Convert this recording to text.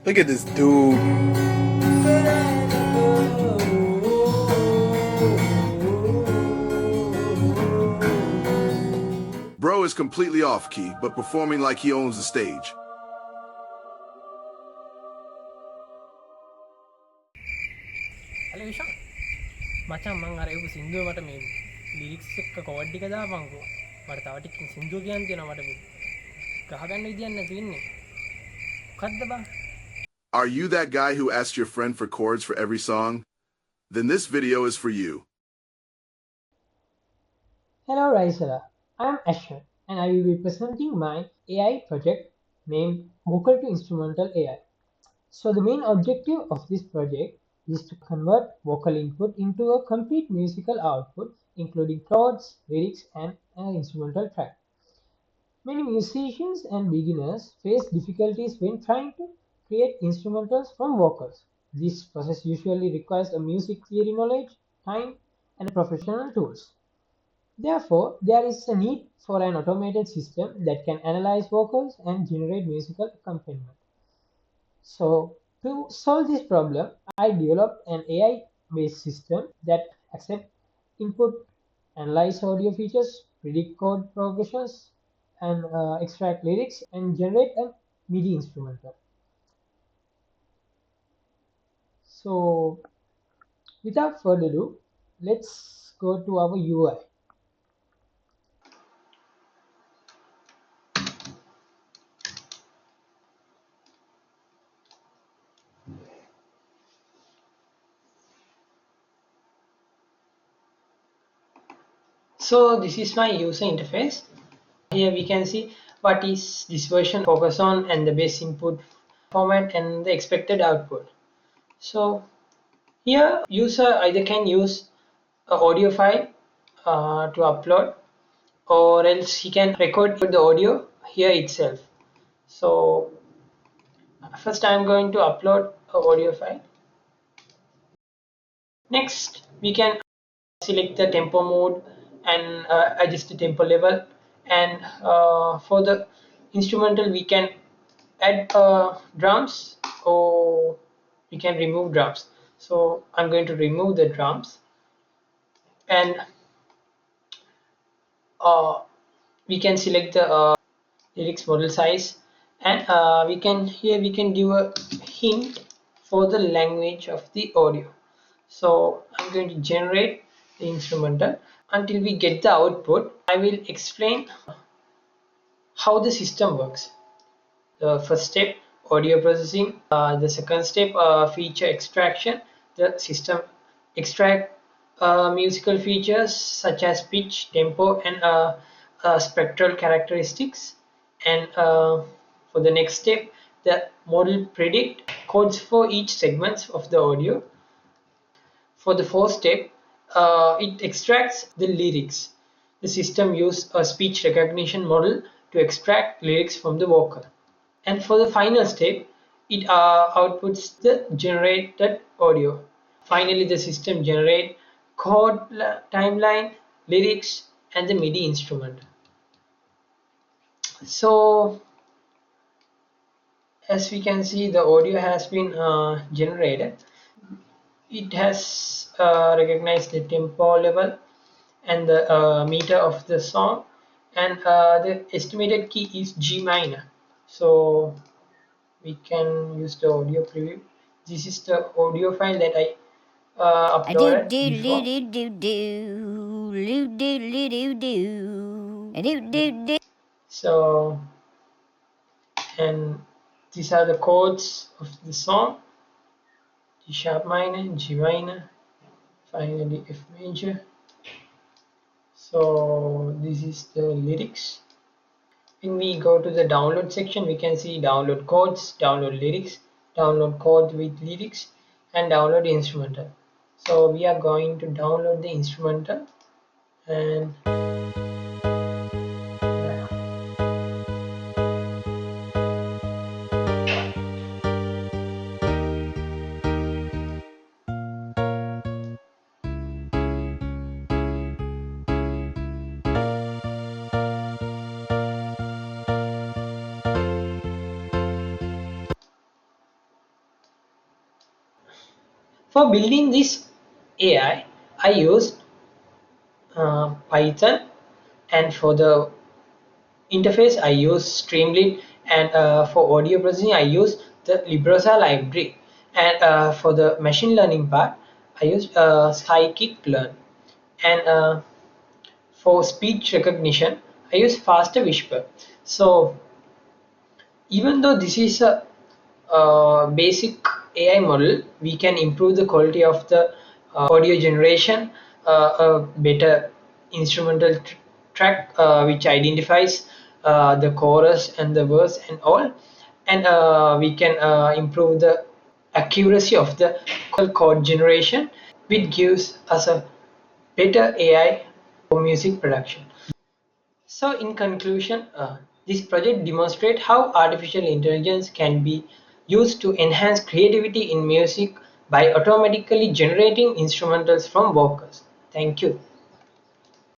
Look at this dude. Bro is completely off key, but performing like he owns the stage. Hello Ishan. මචං මං අර එපු සින්දුව මට මේ ලිරික්ස් එක්ක කෝඩ් එක දාපන්කෝ. මට තව ටිකකින් සින්දුව කියන්න තියෙනවා මට මේ ගහගන්න විදියක් නැතුව ඉන්නේ. මොකද්ද බං? Are you that guy who asked your friend for chords for every song? Then this video is for you. Hello RYSERA, I am Ashwin and I will be presenting my AI project named Vocal to Instrumental AI. So the main objective of this project is to convert vocal input into a complete musical output including chords, lyrics and an instrumental track. Many musicians and beginners face difficulties when trying to create instrumentals from vocals. This process usually requires a music theory knowledge, time and professional tools. Therefore, there is a need for an automated system that can analyze vocals and generate musical accompaniment. So, to solve this problem, I developed an AI-based system that accepts input, analyze audio features, predict chord progressions, and extract lyrics and generate a MIDI instrumental. So, without further ado, let's go to our UI. So this is my user interface. Here we can see what is this version focus on and the base input format and the expected output. So here user either can use a audio file to upload, or else he can record the audio here itself. So first I am going to upload a audio file. Next we can select the tempo mode and adjust the tempo level, and for the instrumental we can add drums or we can remove drums. So I'm going to remove the drums, and we can select the lyrics model size, and we can give a hint for the language of the audio. So I'm going to generate the instrumental. Until we get the output, I will explain how the system works. The first step, audio processing. The second step, feature extraction. The system extract musical features such as pitch, tempo and spectral characteristics. And for the next step, the model predict codes for each segment of the audio. For the fourth step, it extracts the lyrics. The system uses a speech recognition model to extract lyrics from the vocal. And for the final step, it outputs the generated audio. Finally, the system generates chord timeline, lyrics, and the MIDI instrument. So, as we can see, the audio has been generated. It has recognized the tempo level and the meter of the song, and the estimated key is G minor. So we can use the audio preview. This is the audio file that I uploaded before. So, and these are the chords of the song: G sharp minor, G minor, finally F major. So this is the lyrics. When we go to the download section, we can see download chords, download lyrics, download chords with lyrics, and download instrumental. So we are going to download the instrumental, and For building this I used Python, and for the interface I use Streamlit, and for audio processing I use the LibreSA library, and for the machine learning part I use scikit-learn, and for speech recognition I use faster whisper. So even though this is a basic AI model, we can improve the quality of the audio generation, a better instrumental track which identifies the chorus and the verse and all, and we can improve the accuracy of the chord generation, which gives us a better AI for music production. So in conclusion, this project demonstrates how artificial intelligence can be used to enhance creativity in music by automatically generating instrumentals from vocals. Thank you.